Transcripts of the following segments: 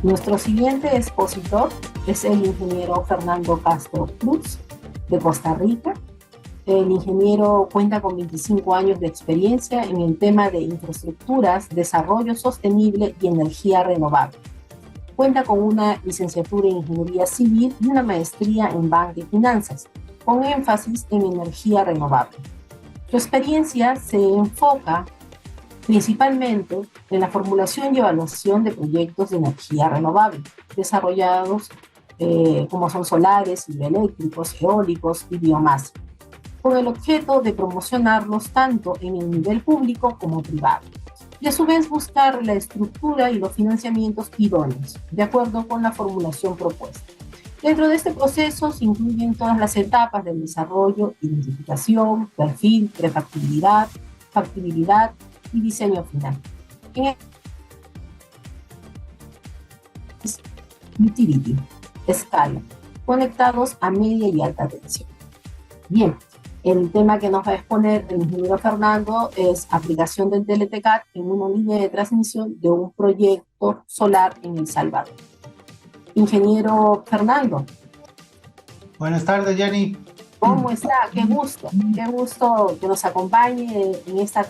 Nuestro siguiente expositor es el ingeniero Fernando Castro Cruz, de Costa Rica. El ingeniero cuenta con 25 años de experiencia en el tema de infraestructuras, desarrollo sostenible y energía renovable. Cuenta con una licenciatura en Ingeniería Civil y una maestría en Banca y Finanzas, con énfasis en energía renovable. Su experiencia se enfoca principalmente en la formulación y evaluación de proyectos de energía renovable, desarrollados como son solares, hidroeléctricos, eólicos y biomasa, con el objeto de promocionarlos tanto en el nivel público como privado, y a su vez buscar la estructura y los financiamientos idóneos, de acuerdo con la formulación propuesta. Dentro de este proceso se incluyen todas las etapas del desarrollo, identificación, perfil, prefactibilidad, factibilidad y diseño final. En el utility, escala, conectados a media y alta tensión. Bien, el tema que nos va a exponer el ingeniero Fernando es aplicación del DLTCAD en una línea de transmisión de un proyecto solar en El Salvador. Ingeniero Fernando. Buenas tardes, Jenny. ¿Cómo está? Qué gusto que nos acompañe en esta...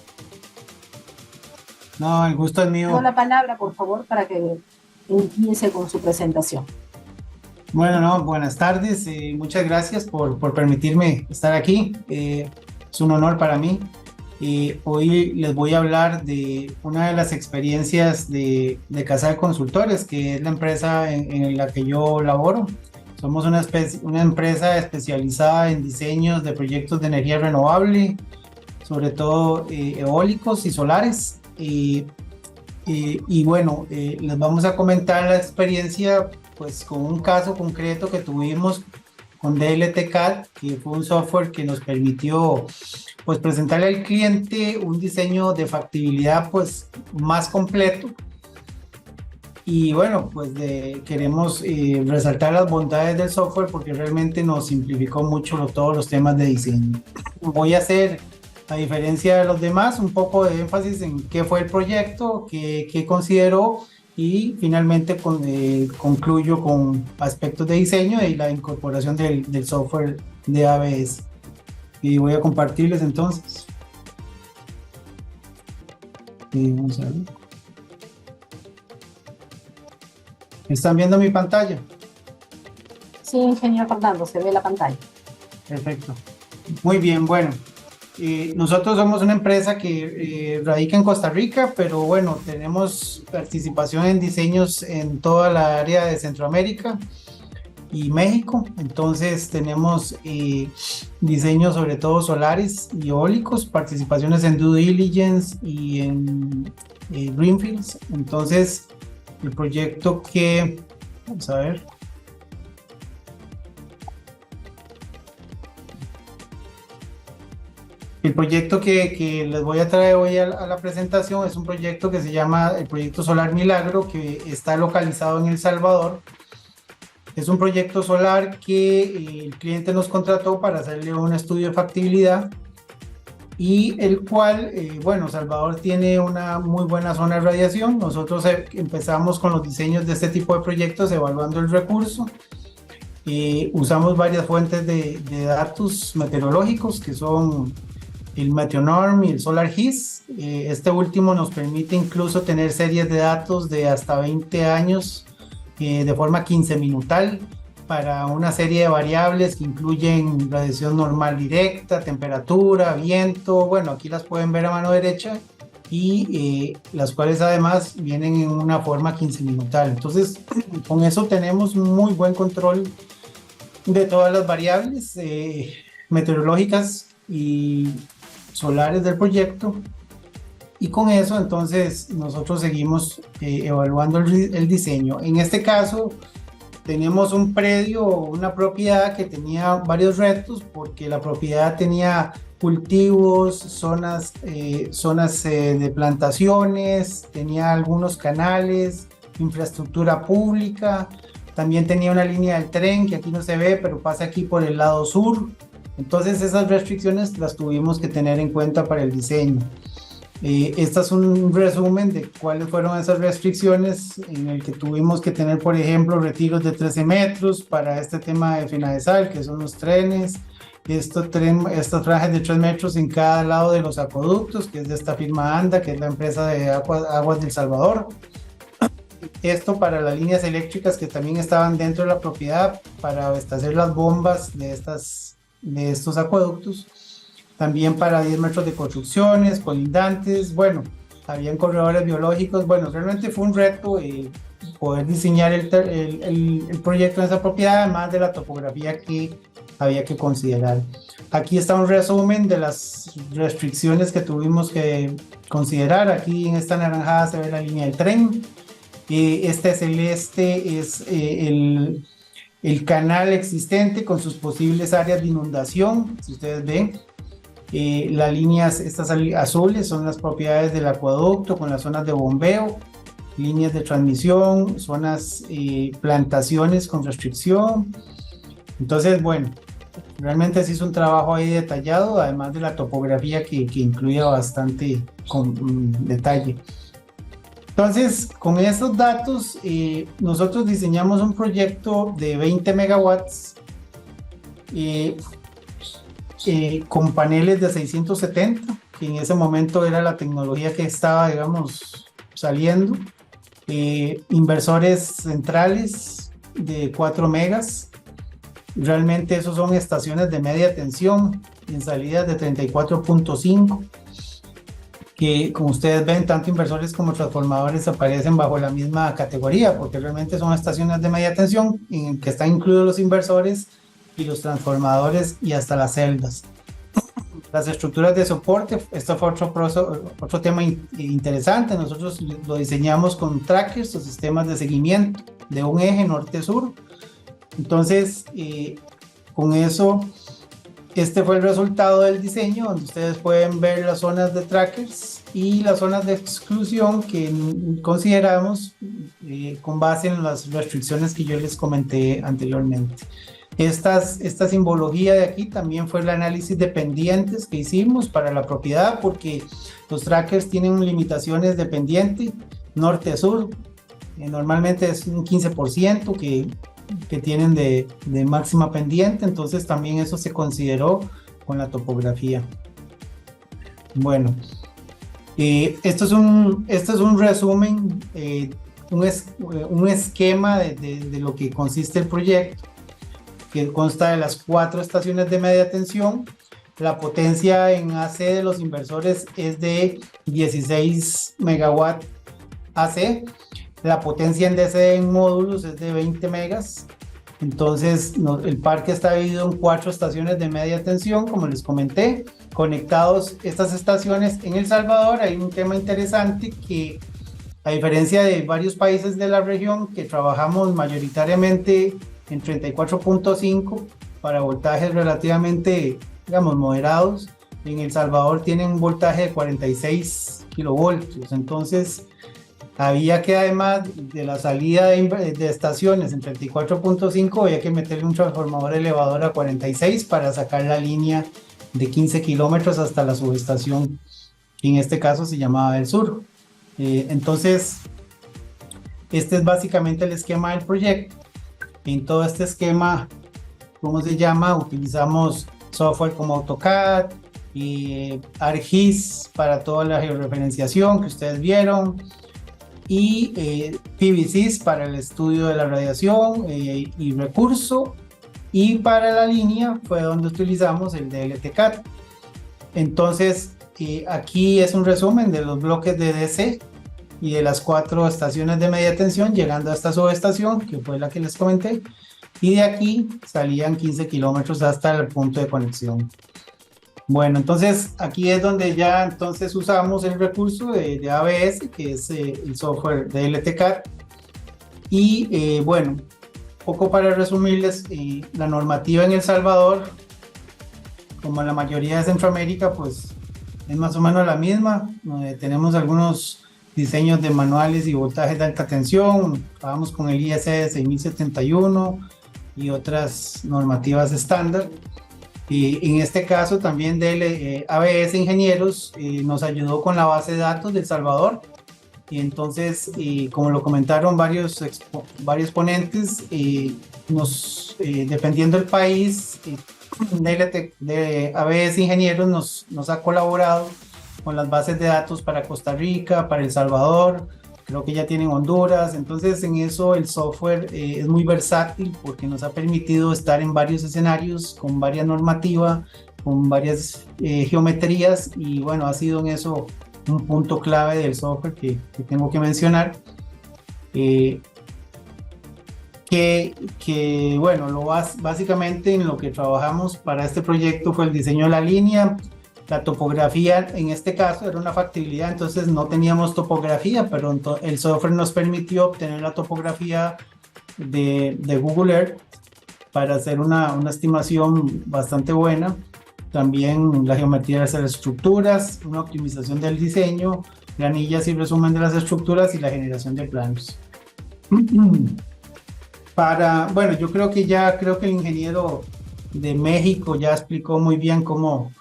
No, el gusto es mío. La palabra, por favor, para que empiece con su presentación. Bueno, no, buenas tardes. Muchas gracias por permitirme estar aquí. Es un honor para mí. Hoy les voy a hablar de una de las experiencias de Casal Consultores, que es la empresa en la que yo laboro. Somos una empresa especializada en diseños de proyectos de energía renovable, sobre todo eólicos y solares. Y bueno, les vamos a comentar la experiencia pues con un caso concreto que tuvimos con DLTCAD, que fue un software que nos permitió pues presentarle al cliente un diseño de factibilidad pues más completo. Y bueno, pues queremos resaltar las bondades del software porque realmente nos simplificó mucho todos los temas de diseño. Voy a hacer, a diferencia de los demás, un poco de énfasis en qué fue el proyecto, qué consideró, y finalmente concluyo con aspectos de diseño y la incorporación del software de ABS. Y voy a compartirles entonces. Vamos a ver. ¿Están viendo mi pantalla? Sí, ingeniero Fernando, se ve la pantalla. Perfecto. Muy bien, bueno. Nosotros somos una empresa que radica en Costa Rica, pero bueno, tenemos participación en diseños en toda la área de Centroamérica y México. Entonces tenemos diseños sobre todo solares y eólicos, participaciones en due diligence y en greenfields. Entonces el proyecto que, vamos a ver, el proyecto que les voy a traer hoy a la presentación es un proyecto que se llama el Proyecto Solar Milagro, que está localizado en El Salvador. Es un proyecto solar que el cliente nos contrató para hacerle un estudio de factibilidad, y el cual, bueno, Salvador tiene una muy buena zona de radiación. Nosotros empezamos con los diseños de este tipo de proyectos evaluando el recurso. Usamos varias fuentes de datos meteorológicos, que son el Meteonorm y el SolarGIS. Este último nos permite incluso tener series de datos de hasta 20 años de forma 15 minutal para una serie de variables que incluyen radiación normal directa, temperatura, viento. Bueno, aquí las pueden ver a mano derecha, y las cuales además vienen en una forma 15 minutal. Entonces, con eso tenemos un muy buen control de todas las variables meteorológicas y solares del proyecto, y con eso entonces nosotros seguimos evaluando el diseño. En este caso tenemos un predio, una propiedad que tenía varios retos, porque la propiedad tenía cultivos, zonas de plantaciones, tenía algunos canales, infraestructura pública, también tenía una línea del tren que aquí no se ve, pero pasa aquí por el lado sur. Entonces esas restricciones las tuvimos que tener en cuenta para el diseño. Este es un resumen de cuáles fueron esas restricciones en el que tuvimos que tener, por ejemplo, retiros de 13 metros para este tema de FENADESAL, que son los trenes, estos trajes de 3 metros en cada lado de los acueductos, que es de esta firma ANDA, que es la empresa de Aguas del Salvador. Esto para las líneas eléctricas que también estaban dentro de la propiedad para abastecer las bombas de estos acueductos. También para 10 metros de construcciones, colindantes, bueno, habían corredores biológicos. Bueno, realmente fue un reto poder diseñar el proyecto en esa propiedad, además de la topografía que había que considerar. Aquí está un resumen de las restricciones que tuvimos que considerar. Aquí en esta naranjada se ve la línea del tren. Este celeste es el canal existente con sus posibles áreas de inundación, si ustedes ven. Las líneas, estas azules, son las propiedades del acueducto con las zonas de bombeo, líneas de transmisión, zonas, plantaciones con restricción. Entonces, bueno, realmente se hizo un trabajo ahí detallado, además de la topografía que incluía bastante detalle. Entonces, con esos datos, nosotros diseñamos un proyecto de 20 megawatts con paneles de 670, que en ese momento era la tecnología que estaba, digamos, saliendo. Inversores centrales de 4 megas. Realmente esos son estaciones de media tensión en salidas de 34.5, que como ustedes ven, tanto inversores como transformadores aparecen bajo la misma categoría, porque realmente son estaciones de media tensión en que están incluidos los inversores y los transformadores y hasta las celdas. Las estructuras de soporte, esto fue otro tema interesante. Nosotros lo diseñamos con trackers o sistemas de seguimiento de un eje norte-sur. Entonces, con eso, este fue el resultado del diseño, donde ustedes pueden ver las zonas de trackers y las zonas de exclusión que consideramos con base en las restricciones que yo les comenté anteriormente. Esta simbología de aquí también fue el análisis de pendientes que hicimos para la propiedad, porque los trackers tienen limitaciones de pendiente norte-sur. Normalmente es un 15% que tienen de máxima pendiente, entonces también eso se consideró con la topografía. Bueno, esto es un resumen, un esquema de lo que consiste el proyecto, que consta de las 4 estaciones de media tensión. La potencia en AC de los inversores es de 16 megawatt AC. La potencia en DC en módulos es de 20 megas. Entonces, el parque está dividido en 4 estaciones de media tensión, como les comenté, conectados estas estaciones. En El Salvador hay un tema interesante que, a diferencia de varios países de la región que trabajamos mayoritariamente en 34.5 para voltajes relativamente, digamos, moderados, en El Salvador tienen un voltaje de 46 kilovoltios. Entonces, había que, además de la salida de estaciones en 34.5, había que meterle un transformador elevador a 46 para sacar la línea de 15 kilómetros hasta la subestación, que en este caso se llamaba del Sur. Entonces, este es básicamente el esquema del proyecto. En todo este esquema, ¿cómo se llama? Utilizamos software como AutoCAD y ArcGIS para toda la georreferenciación que ustedes vieron, y PVCs para el estudio de la radiación y recurso, y para la línea fue donde utilizamos el DLTCAD. Entonces, aquí es un resumen de los bloques de DC y de las 4 estaciones de media tensión llegando a esta subestación, que fue la que les comenté, y de aquí salían 15 kilómetros hasta el punto de conexión. Bueno, entonces aquí es donde ya entonces usamos el recurso de ABS, que es el software de DLTCAD. Y bueno, poco para resumirles, la normativa en El Salvador, como en la mayoría de Centroamérica, pues es más o menos la misma. Tenemos algunos diseños de manuales y voltajes de alta tensión, trabajamos con el IEC 6071 y otras normativas estándar. En este caso también del ABS Ingenieros nos ayudó con la base de datos de El Salvador. Y entonces, como lo comentaron varios ponentes, dependiendo del país, de ABS Ingenieros nos ha colaborado con las bases de datos para Costa Rica, para El Salvador, creo que ya tienen Honduras. Entonces, en eso el software es muy versátil porque nos ha permitido estar en varios escenarios, con varias normativas, con varias geometrías, y bueno, ha sido en eso un punto clave del software que tengo que mencionar. Bueno, básicamente en lo que trabajamos para este proyecto fue el diseño de la línea, la topografía. En este caso era una factibilidad, entonces no teníamos topografía, pero el software nos permitió obtener la topografía de Google Earth para hacer una estimación bastante buena. También la geometría de las estructuras, una optimización del diseño, planillas y resumen de las estructuras y la generación de planos. Bueno, yo creo que el ingeniero de México ya explicó muy bien cómo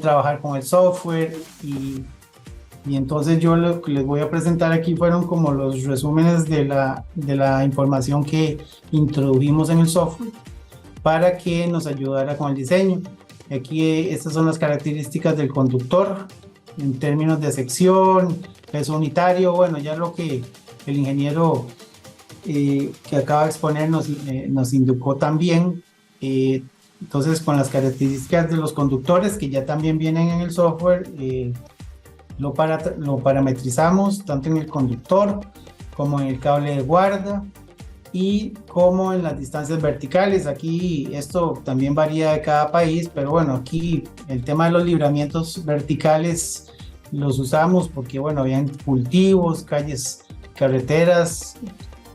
trabajar con el software, y entonces yo lo que les voy a presentar aquí fueron como los resúmenes de la información que introdujimos en el software para que nos ayudara con el diseño. Aquí estas son las características del conductor en términos de sección, peso unitario. Bueno, ya lo que el ingeniero que acaba de exponer nos indicó también. Entonces, con las características de los conductores que ya también vienen en el software, lo parametrizamos tanto en el conductor como en el cable de guarda y como en las distancias verticales. Aquí esto también varía de cada país, pero bueno, aquí el tema de los libramientos verticales los usamos porque bueno, habían cultivos, calles, carreteras,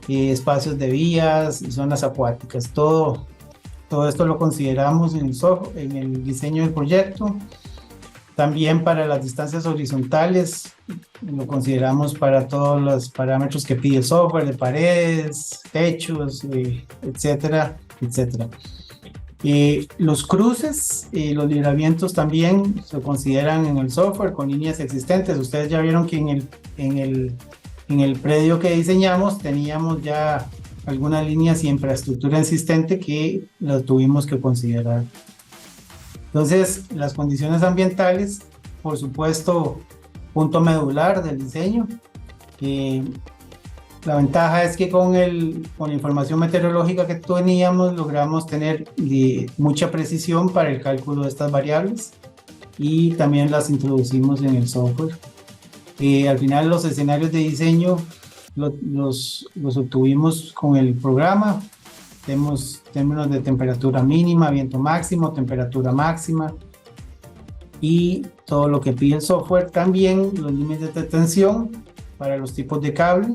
espacios de vías y zonas acuáticas. Todo esto lo consideramos en el diseño del proyecto. También para las distancias horizontales lo consideramos para todos los parámetros que pide el software, de paredes, techos, etcétera, etcétera. Los cruces, los libramientos también se consideran en el software con líneas existentes. Ustedes ya vieron que en el predio que diseñamos teníamos ya algunas líneas y infraestructura existente que las tuvimos que considerar. Entonces, las condiciones ambientales, por supuesto, punto medular del diseño. La ventaja es que con la información meteorológica que teníamos, logramos tener mucha precisión para el cálculo de estas variables, y también las introducimos en el software. Al final, los escenarios de diseño los obtuvimos con el programa. Tenemos términos de temperatura mínima, viento máximo, temperatura máxima y todo lo que pide el software. También los límites de tensión para los tipos de cable.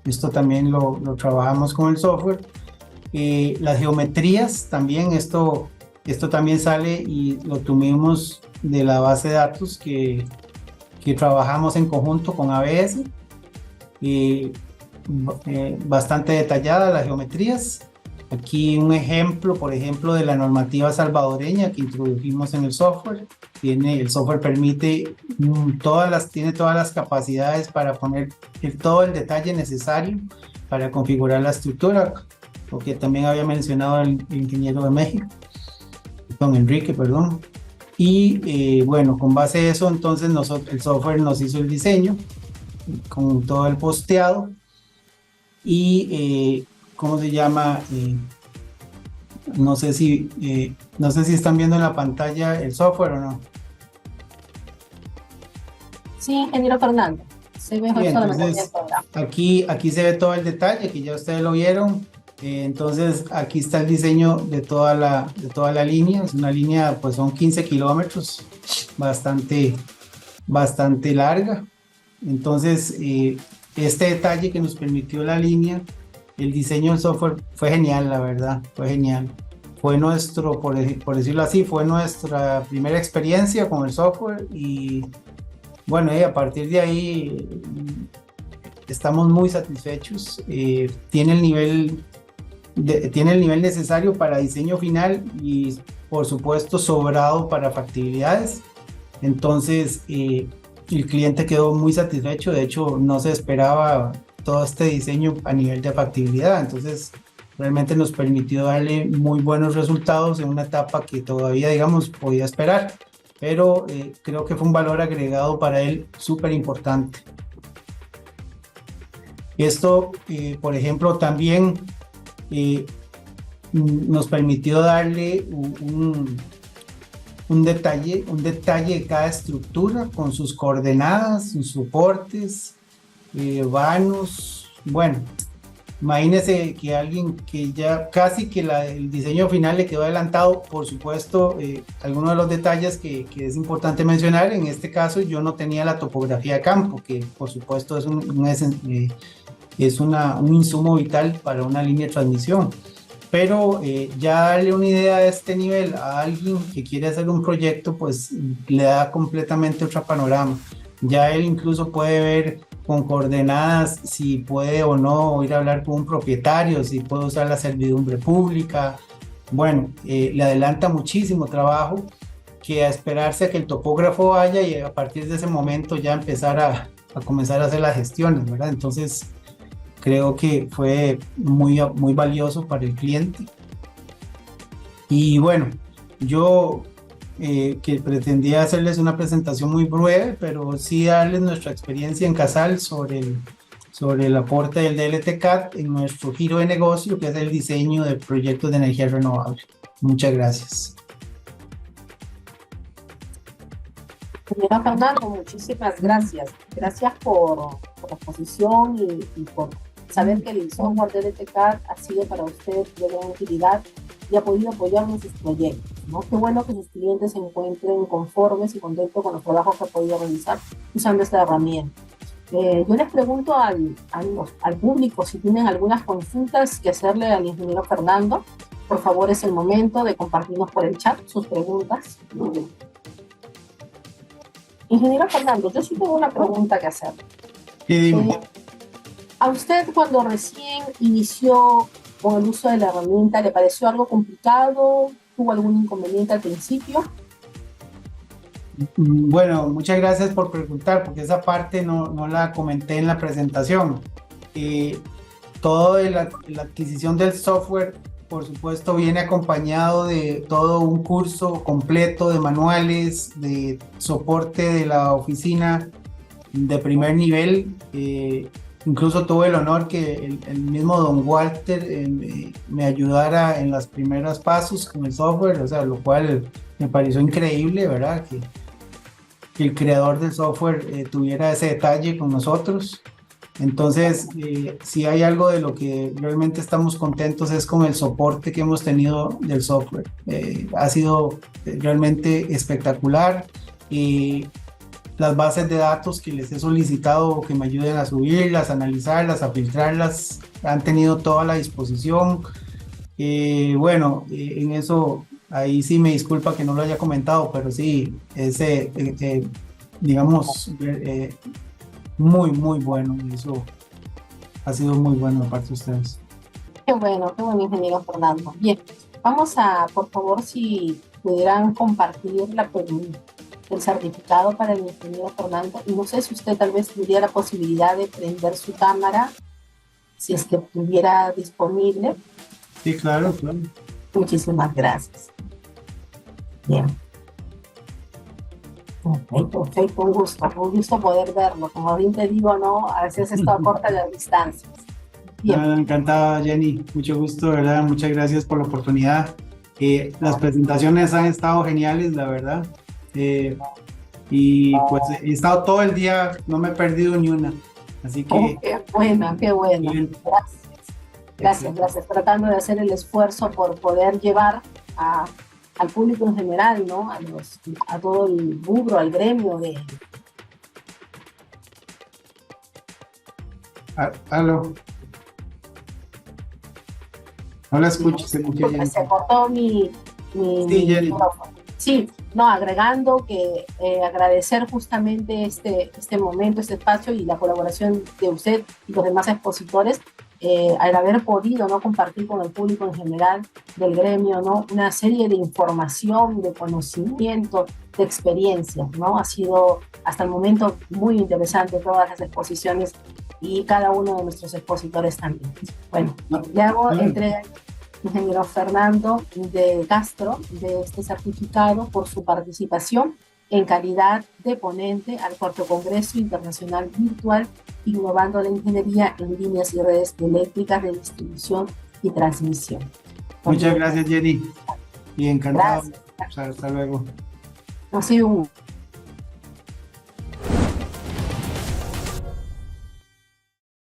Esto también lo trabajamos con el software. Las geometrías también, esto también sale y lo obtuvimos de la base de datos que trabajamos en conjunto con ABS. Bastante detallada las geometrías. Aquí un ejemplo, por ejemplo, de la normativa salvadoreña que introdujimos en el software. El software permite tiene todas las capacidades para poner todo el detalle necesario para configurar la estructura, lo que también había mencionado el ingeniero de México, don Enrique, perdón. Y bueno, con base a eso, entonces el software nos hizo el diseño con todo el posteado. Y ¿cómo se llama? No sé si están viendo en la pantalla el software o no. Sí, ingeniero Fernando, se ve. Bien, entonces aquí se ve todo el detalle que ya ustedes lo vieron. Entonces aquí está el diseño de toda la línea. Es una línea, pues son 15 kilómetros, bastante larga. Entonces este detalle que nos permitió la línea, el diseño del software fue genial, la verdad, fue genial. Fue por decirlo así, fue nuestra primera experiencia con el software, y bueno, a partir de ahí estamos muy satisfechos. Tiene el nivel necesario para diseño final, y por supuesto, sobrado para factibilidades. Entonces, el cliente quedó muy satisfecho. De hecho, no se esperaba todo este diseño a nivel de factibilidad. Entonces, realmente nos permitió darle muy buenos resultados en una etapa que todavía, digamos, podía esperar. Pero creo que fue un valor agregado para él súper importante. Esto, por ejemplo, también nos permitió darle un detalle de cada estructura con sus coordenadas, sus soportes, vanos. Bueno, imagínese que alguien que ya casi que el diseño final le quedó adelantado. Por supuesto, algunos de los detalles que es importante mencionar, en este caso yo no tenía la topografía de campo, que por supuesto es un insumo vital para una línea de transmisión. Pero ya darle una idea de este nivel a alguien que quiere hacer un proyecto, pues le da completamente otro panorama. Ya él incluso puede ver con coordenadas si puede o no ir a hablar con un propietario, si puede usar la servidumbre pública. Bueno, le adelanta muchísimo trabajo que a esperarse a que el topógrafo vaya y a partir de ese momento ya empezar a comenzar a hacer las gestiones, ¿verdad? Entonces, creo que fue muy valioso para el cliente. Y bueno, yo que pretendía hacerles una presentación muy breve, pero sí darles nuestra experiencia en Casal sobre el aporte del DLT-CAD en nuestro giro de negocio, que es el diseño de proyectos de energía renovable. Muchas gracias. Señora Fernando, muchísimas gracias. Gracias por la exposición y por saber que el software DLT-CAD ha sido para usted de gran utilidad y ha podido apoyar en sus proyectos, ¿no? Qué bueno que sus clientes se encuentren conformes y contentos con los trabajos que ha podido realizar usando esta herramienta. Yo les pregunto al público si tienen algunas consultas que hacerle al ingeniero Fernando. Por favor, es el momento de compartirnos por el chat sus preguntas. Ingeniero Fernando, yo sí tengo una pregunta que hacer. ¿A usted cuando recién inició con el uso de la herramienta le pareció algo complicado? ¿Tuvo algún inconveniente al principio? Bueno, muchas gracias por preguntar, porque esa parte no la comenté en la presentación. Toda la adquisición del software, por supuesto, viene acompañado de todo un curso completo de manuales, de soporte de la oficina de primer nivel. Incluso tuve el honor que el mismo don Walter me ayudara en los primeros pasos con el software, o sea, lo cual me pareció increíble, ¿verdad? Que el creador del software tuviera ese detalle con nosotros. Entonces, si hay algo de lo que realmente estamos contentos es con el soporte que hemos tenido del software. Ha sido realmente espectacular. Las bases de datos que les he solicitado que me ayuden a subirlas, a analizarlas, a filtrarlas, han tenido toda la disposición. Bueno, en eso, ahí sí me disculpa que no lo haya comentado, pero sí, digamos, muy bueno. Eso ha sido muy bueno de parte de ustedes. Qué bueno, ingeniero Fernando. Bien, vamos a, por favor, si pudieran compartir el certificado para el ingeniero Fernando. Y no sé si usted tal vez tuviera la posibilidad de prender su cámara, si es que estuviera disponible. Sí, claro. Muchísimas gracias. Bien. Perfecto, un gusto poder verlo. Como bien te digo, ¿no? A veces esto acorta las distancias. Bien. Encantada, Jenny. Mucho gusto, ¿verdad? Muchas gracias por la oportunidad. Las presentaciones han estado geniales, la verdad. Y pues he estado todo el día, no me he perdido ni una. Así que... qué bueno. Bien. Gracias. Tratando de hacer el esfuerzo por poder llevar al público en general, ¿no? A todo el rubro, al gremio de... Aló. No la escucho. Se cortó mi micrófono. Sí, no, agregando que agradecer justamente este momento, este espacio y la colaboración de usted y los demás expositores al haber podido, ¿no?, compartir con el público en general del gremio, ¿no?, una serie de información, de conocimiento, de experiencias, ¿no? Ha sido hasta el momento muy interesante todas las exposiciones y cada uno de nuestros expositores también. Bueno, le hago entrega al ingeniero Fernando de Castro de este certificado por su participación en calidad de ponente al cuarto Congreso Internacional Virtual Innovando la Ingeniería en Líneas y Redes Eléctricas de Distribución y Transmisión. Muchas gracias, Jenny. Y encantado. Gracias. Hasta luego. Ha sido un